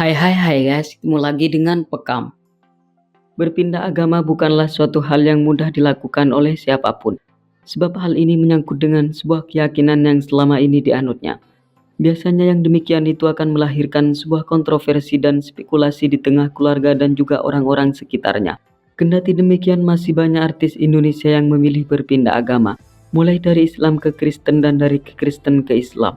Hai guys, ketemu lagi dengan Pekam. Berpindah agama bukanlah suatu hal yang mudah dilakukan oleh siapapun. Sebab hal ini menyangkut dengan sebuah keyakinan yang selama ini dianutnya. Biasanya yang demikian itu akan melahirkan sebuah kontroversi dan spekulasi di tengah keluarga dan juga orang-orang sekitarnya. Kendati demikian masih banyak artis Indonesia yang memilih berpindah agama. Mulai dari Islam ke Kristen dan dari Kristen ke Islam.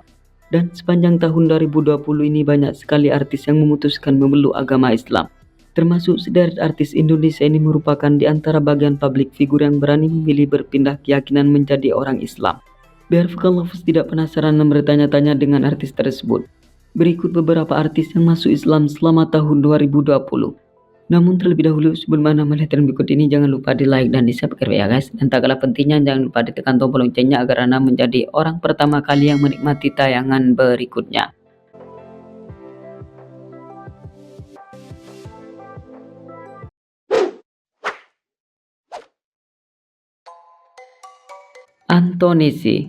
Dan sepanjang tahun 2020 ini banyak sekali artis yang memutuskan memeluk agama Islam. Termasuk sederet artis Indonesia ini merupakan di antara bagian publik figur yang berani memilih berpindah keyakinan menjadi orang Islam. Biar Vokal Lovers tidak penasaran dan bertanya-tanya dengan artis tersebut. Berikut beberapa artis yang masuk Islam selama tahun 2020. Namun terlebih dahulu sebelum Anda melihat yang berikut ini, jangan lupa di like dan di subscribe ya guys. Dan tak kalah pentingnya jangan lupa ditekan tombol loncengnya agar Anda menjadi orang pertama kali yang menikmati tayangan berikutnya. Antonisi.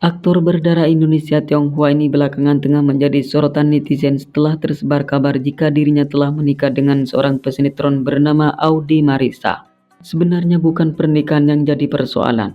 Aktor berdarah Indonesia Tionghoa ini belakangan tengah menjadi sorotan netizen setelah tersebar kabar jika dirinya telah menikah dengan seorang pesinetron bernama Audi Marissa. Sebenarnya bukan pernikahan yang jadi persoalan,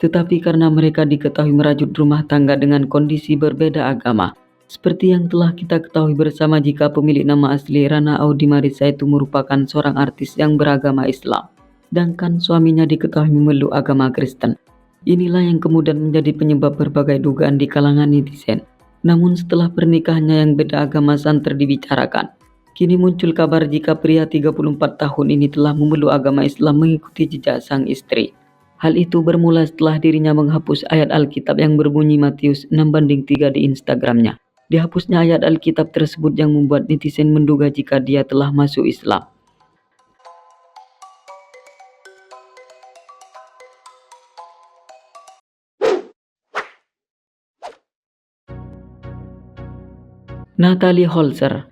tetapi karena mereka diketahui merajut rumah tangga dengan kondisi berbeda agama. Seperti yang telah kita ketahui bersama jika pemilik nama asli Rana Audi Marissa itu merupakan seorang artis yang beragama Islam, sedangkan suaminya diketahui memeluk agama Kristen. Inilah yang kemudian menjadi penyebab berbagai dugaan di kalangan netizen. Namun setelah pernikahannya yang beda agama santer dibicarakan, kini muncul kabar jika pria 34 tahun ini telah memeluk agama Islam mengikuti jejak sang istri. Hal itu bermula setelah dirinya menghapus ayat Alkitab yang berbunyi Matius 6:3 di Instagramnya. Dihapusnya ayat Alkitab tersebut yang membuat netizen menduga jika dia telah masuk Islam. Natalie Holzer.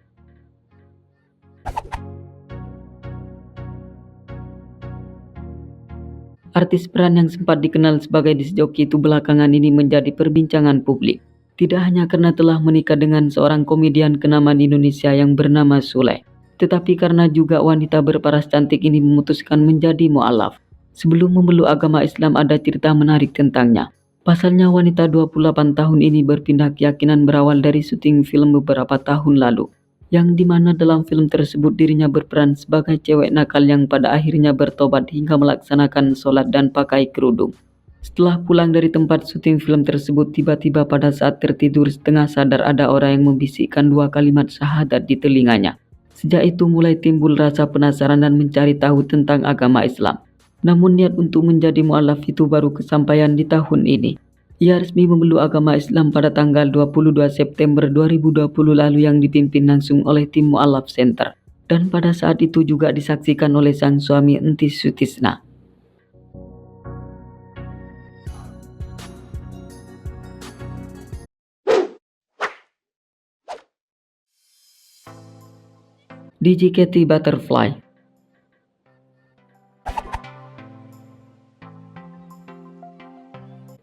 Artis peran yang sempat dikenal sebagai disc joki itu belakangan ini menjadi perbincangan publik. Tidak hanya karena telah menikah dengan seorang komedian kenamaan Indonesia yang bernama Sule, tetapi karena juga wanita berparas cantik ini memutuskan menjadi mu'alaf. Sebelum memeluk agama Islam ada cerita menarik tentangnya. Pasalnya wanita 28 tahun ini berpindah keyakinan berawal dari syuting film beberapa tahun lalu, yang dimana dalam film tersebut dirinya berperan sebagai cewek nakal yang pada akhirnya bertobat hingga melaksanakan sholat dan pakai kerudung. Setelah pulang dari tempat syuting film tersebut, tiba-tiba pada saat tertidur setengah sadar ada orang yang membisikkan 2 kalimat syahadat di telinganya. Sejak itu mulai timbul rasa penasaran dan mencari tahu tentang agama Islam. Namun niat untuk menjadi mu'alaf itu baru kesampaian di tahun ini. Ia resmi memeluk agama Islam pada tanggal 22 September 2020 lalu yang dipimpin langsung oleh tim Mu'alaf Center. Dan pada saat itu juga disaksikan oleh sang suami Entis Sutisna. DJKT Butterfly.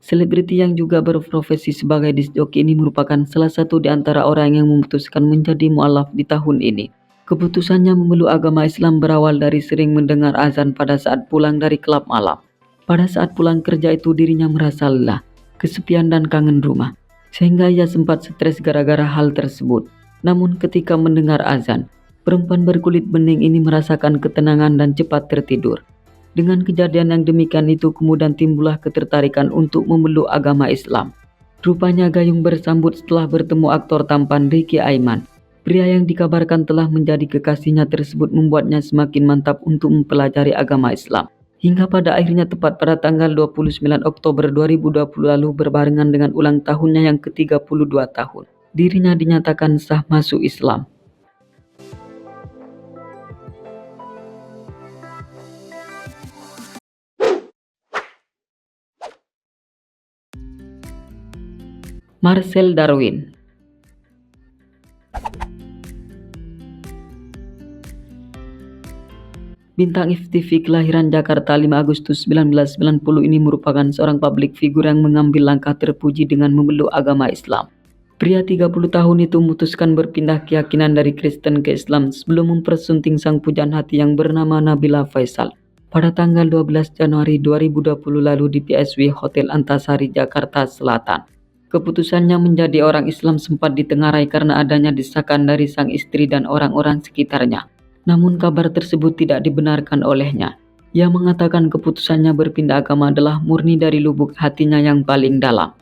Selebriti yang juga berprofesi sebagai disc joki ini merupakan salah satu di antara orang yang memutuskan menjadi mu'alaf di tahun ini. Keputusannya memeluk agama Islam berawal dari sering mendengar azan pada saat pulang dari klub malam. Pada saat pulang kerja itu dirinya merasa lelah, kesepian dan kangen rumah, sehingga ia sempat stres gara-gara hal tersebut. Namun ketika mendengar azan, perempuan berkulit bening ini merasakan ketenangan dan cepat tertidur. Dengan kejadian yang demikian itu kemudian timbullah ketertarikan untuk memeluk agama Islam. Rupanya Gayung bersambut setelah bertemu aktor tampan Ricky Aiman. Pria yang dikabarkan telah menjadi kekasihnya tersebut membuatnya semakin mantap untuk mempelajari agama Islam. Hingga pada akhirnya tepat pada tanggal 29 Oktober 2020 lalu berbarengan dengan ulang tahunnya yang ke-32 tahun, dirinya dinyatakan sah masuk Islam. Marcel Darwin. Bintang FTV kelahiran Jakarta 5 Agustus 1990 ini merupakan seorang publik figur yang mengambil langkah terpuji dengan memeluk agama Islam. Pria 30 tahun itu memutuskan berpindah keyakinan dari Kristen ke Islam sebelum mempersunting sang pujaan hati yang bernama Nabila Faisal pada tanggal 12 Januari 2020 lalu di PSW Hotel Antasari, Jakarta Selatan. Keputusannya menjadi orang Islam sempat ditengarai karena adanya desakan dari sang istri dan orang-orang sekitarnya. Namun kabar tersebut tidak dibenarkan olehnya. Ia mengatakan keputusannya berpindah agama adalah murni dari lubuk hatinya yang paling dalam.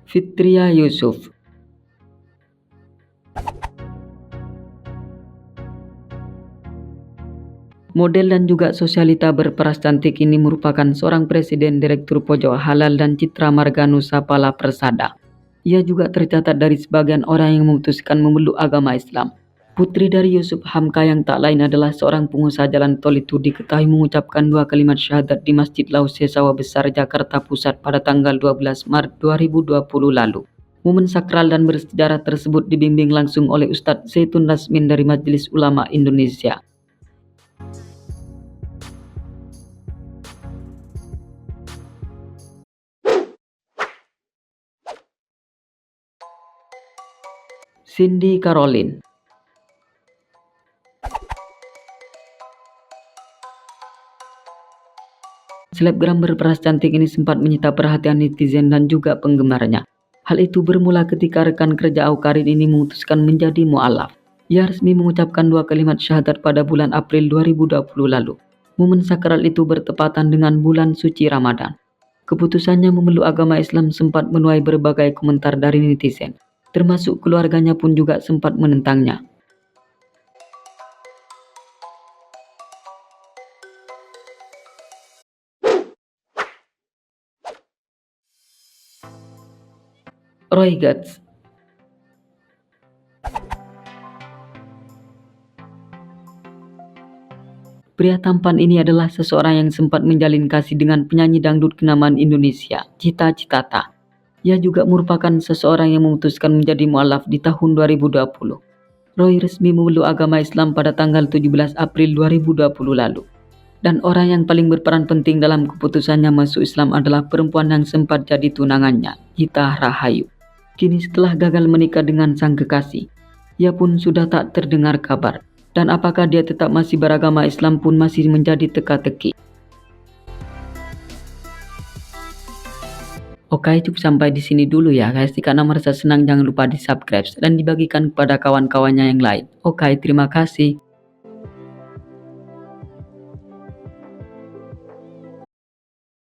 Fitria Yusuf. Model dan juga sosialita berperas cantik ini merupakan seorang presiden Direktur Pojok Halal dan Citra Marga Nusa Pala Persada. Ia juga tercatat dari sebagian orang yang memutuskan memeluk agama Islam. Putri dari Yusuf Hamka yang tak lain adalah seorang pengusaha jalan tol itu diketahui mengucapkan 2 kalimat syahadat di Masjid Lause Sawah Besar, Jakarta Pusat pada tanggal 12 Maret 2020 lalu. Momen sakral dan bersejarah tersebut dibimbing langsung oleh Ustadz Zaitun Rasmin dari Majelis Ulama Indonesia. Cindy Caroline. Selebgram berperas cantik ini sempat menyita perhatian netizen dan juga penggemarnya. Hal itu bermula ketika rekan kerja Awkarin ini memutuskan menjadi mu'alaf. Ia resmi mengucapkan 2 kalimat syahadat pada bulan April 2020 lalu. Momen sakral itu bertepatan dengan bulan suci Ramadan. Keputusannya memeluk agama Islam sempat menuai berbagai komentar dari netizen. Termasuk keluarganya pun juga sempat menentangnya. Roy Gatz. Pria tampan ini adalah seseorang yang sempat menjalin kasih dengan penyanyi dangdut kenamaan Indonesia, Cita Citata. Ia juga merupakan seseorang yang memutuskan menjadi mu'alaf di tahun 2020. Roy resmi memeluk agama Islam pada tanggal 17 April 2020 lalu. Dan orang yang paling berperan penting dalam keputusannya masuk Islam adalah perempuan yang sempat jadi tunangannya, Gita Rahayu. Kini setelah gagal menikah dengan sang kekasih, ia pun sudah tak terdengar kabar. Dan apakah dia tetap masih beragama Islam pun masih menjadi teka-teki. Oke, cukup sampai di sini dulu ya guys. Jika Anda merasa senang jangan lupa di subscribe dan dibagikan kepada kawan-kawannya yang lain. Oke, terima kasih.